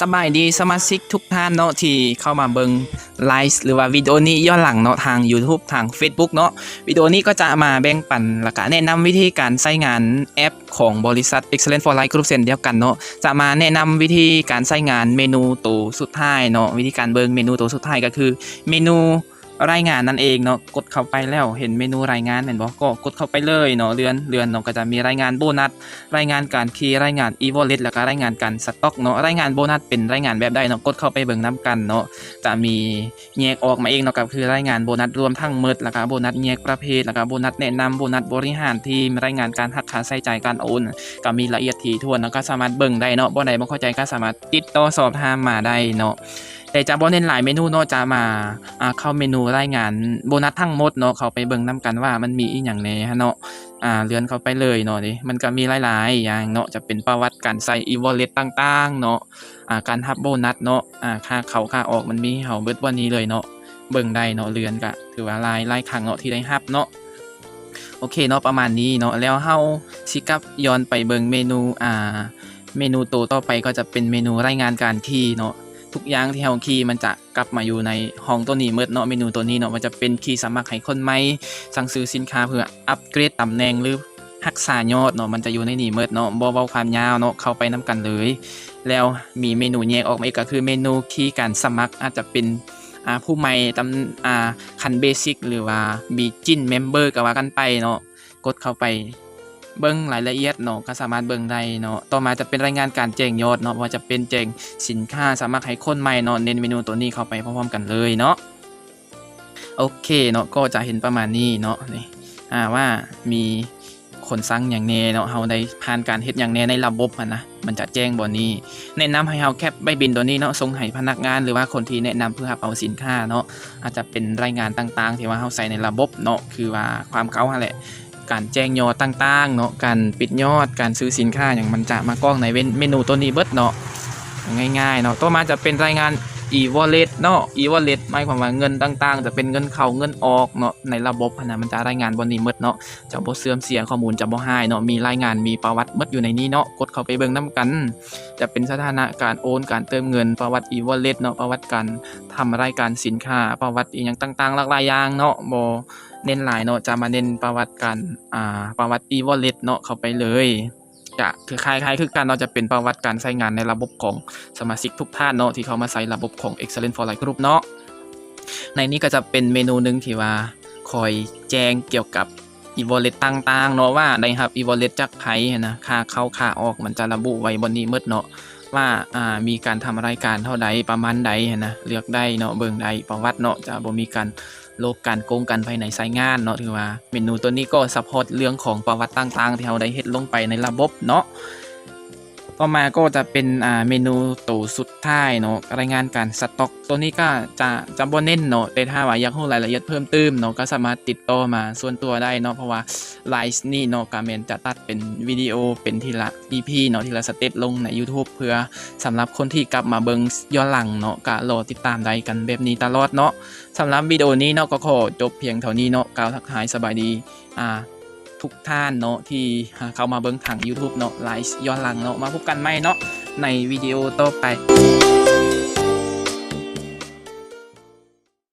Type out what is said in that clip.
สบายดีสมาชิกทุกท่านเนาะที่เข้ามาเบิงไลฟ์หรือว่าวิดีโอนี้ย้อนหลังเนาะทาง YouTube ทาง Facebook เนาะวิดีโอนี้ก็จะมาแบ่งปันและก็แนะนำวิธีการใช้งานแอปของบริษัท Excellent for Life Group เช่นเดียวกันเนาะจะมาแนะนำวิธีการใช้งานเมนูตัวสุดท้ายเนาะวิธีการเบิงเมนูตัวสุดท้ายก็คือเมนูรายงานนั่นเองเนาะกดเข้าไปแล้วเห็นเมนูรายงานเห็นบ่ก็กดเข้าไปเลยเนาะเลื่อนเนาะก็จะมีรายงานโบนัสรายงานการคีย์รายงาน e-wallet แล้วก็รายงานการสต็อกเนาะรายงานโบนัสเป็นรายงานแบบใดเนาะกดเข้าไปเบิ่งนํกันเนาะจะมีแยกออกมาเองเนาะก็คือรายงานโบนัสรวมทั้งหมดแล้วก็โบนัสแยกประเภทแล้วก็โบนัสแนะนำโบนัสบริหารทีมรายงานการหักค่าใช้จ่ายการโอนก็มีละเอียดถี่ถ้วนเนาะก็สามารถเบิ่งได้เนาะบ่ใดบ่เข้าใจก็สามารถติดต่อสอบถามมาได้เนาะแต่จะบ่เน้นหลายเมนูเนาะจะมาเข้าเมนูรายงานโบนัสทั้งหมดเนาะเข้าไปเบิ่งนํกันว่ามันมีอีหยังแหน่เนาะเลื่อนเข้าไปเลยเนาะนี่มันก็มีหลายๆอย่างเนาะจะเป็นประวัติการใช้ e-wallet ต่างๆเนาะการรับโบนัสเนาะค่าเข้าค่าออกมันมีให้เฮาเบิดวันนี้เลยเนาะเบิ่งได้เนาะเลื่อนก็ถือว่าหลายครั้งเนาะที่ได้รับเนาะโอเคเนาะประมาณนี้เนาะแล้วเฮาสิกลับย้อนไปเบิ่งเมนูตัวต่อไปก็จะเป็นเมนูรายงานการคีย์เนาะทุกอย่างที่เฮาคีย์มันจะกลับมาอยู่ในห้องตัวนี้หมดเนาะเมนูตัวนี้เนาะมันจะเป็นคีย์สมัครให้คนใหม่สั่งซื้อสินค้าเพื่ออัปเกรดตำแหน่งหรือรักษายอดเนาะมันจะอยู่ในนี้หมดเนาะบ่เว้าความยาวเนาะเข้าไปนํกันเลยแล้วมีเมนูแยกออกมาอีกก็คือเมนูคีย์การสมัครอาจจะเป็นผู้ใหม่ขั้นเบสิกหรือว่ามีจิ้นเมมเบอร์ก็ว่ากันไปเนาะกดเข้าไปเบิ่งรายละเอียดเนาะก็สามารถเบิ่งได้เนาะต่อมาจะเป็นรายงานการแจ้งยอดเนาะว่าจะเป็นแจ้งสินค้าสามารถให้คนใหม่เนาะเน้นเมนูตัวนี้เข้าไปพร้อมๆกันเลยเนาะโอเคเนาะก็จะเห็นประมาณนี้เนาะนี่ว่ามีคนสั่งอย่างแน่เนาะเฮาได้ผ่านการเฮ็ดอย่างแน่ในระบบนะมันจะแจ้งบ่นี้แนะนำให้เฮาแคปใบบิลตัวนี้เนาะส่งให้พนักงานหรือว่าคนที่แนะนำเพื่อรับเอาสินค้าเนาะอาจจะเป็นรายงานต่างๆที่ว่าเฮาใส่ในระบบเนาะคือว่าความเก่าหั่นแหละการแจ้งยอดต่างๆเนาะการปิดยอดการซื้อสินค้าอย่างมันจะมากล้องในเมนูตัวนี้เบิดเนาะง่ายๆเนาะต่อมาจะเป็นรายงาน e-wallet เนาะ e-wallet หมายความว่าเงินต่างๆจะเป็นเงินเข้าเงินออกเนาะในระบบนะมันจะรายงานบนนี้หมดเนาะจะบ่เสื่อมเสียข้อมูลจะบ่หายเนาะมีรายงานมีประวัติหมดอยู่ในนี้เนาะกดเข้าไปเบิ่งนํกันจะเป็นสถานะการโอนการเติมเงินประวัติ e-wallet เนาะประวัติการทำรายการสินค้าประวัติอีหยังต่างๆหลากหลายอย่างเนาะบ่เน้นหลายเนาะจะมาเน้นประวัติการประวัติ e-wallet เนาะเข้าไปเลยก็คือคล้ายๆคือการเนาะจะเป็นประวัติการใช้งานในระบบของสมาชิกทุกท่านเนาะที่เขามาใช้ระบบของ Excellent for Life Group เนาะในนี้ก็จะเป็นเมนูนึงที่ว่าคอยแจ้งเกี่ยวกับ e-wallet ต่างๆเนาะว่าได้รับ e-wallet จากไผนะค่าเข้าค่าออกมันจะระบุไว้บนนี้หมดเนาะว่ามีการทำรายการเท่าใดประมาณใดนะเลือกได้เนาะเบิ่งได้ประวัติเนาะจะบ่มีการโลกการโกงกันภายในสายงานเนาะถือว่าเมนูตัวนี้ก็ซัพพอร์ตเรื่องของประวัติต่างๆที่เราได้เฮ็ดลงไปในระบบเนาะต่อมาก็จะเป็นเมนูตัวสุดท้ายเนาะรายงานการสต็อกตัวนี้ก็จะบ่เน้นเนาะแต่ถ้าว่าอยากรู้รายละเอียดเพิ่มเติมเนาะก็สามารถติดต่อมาส่วนตัวได้เนาะเพราะว่าไลฟ์นี่เนาะก็แม่นจะตัดเป็นวิดีโอเป็นทีละ EP เนาะทีละสเต็ปลงใน YouTube เพื่อสำหรับคนที่กลับมาเบิ่งย้อนหลังเนาะก็รอติดตามได้กันแบบนี้ตลอดเนาะสำหรับวิดีโอนี้เนาะก็ขอจบเพียงเท่านี้เนาะกล่าวทักทายสบายดีทุกท่านเนาะที่เข้ามาเบิ่งทาง YouTube เนาะไลฟ์ย้อนหลังเนาะมาพบกันใหม่เนาะในวิดีโอต่อไป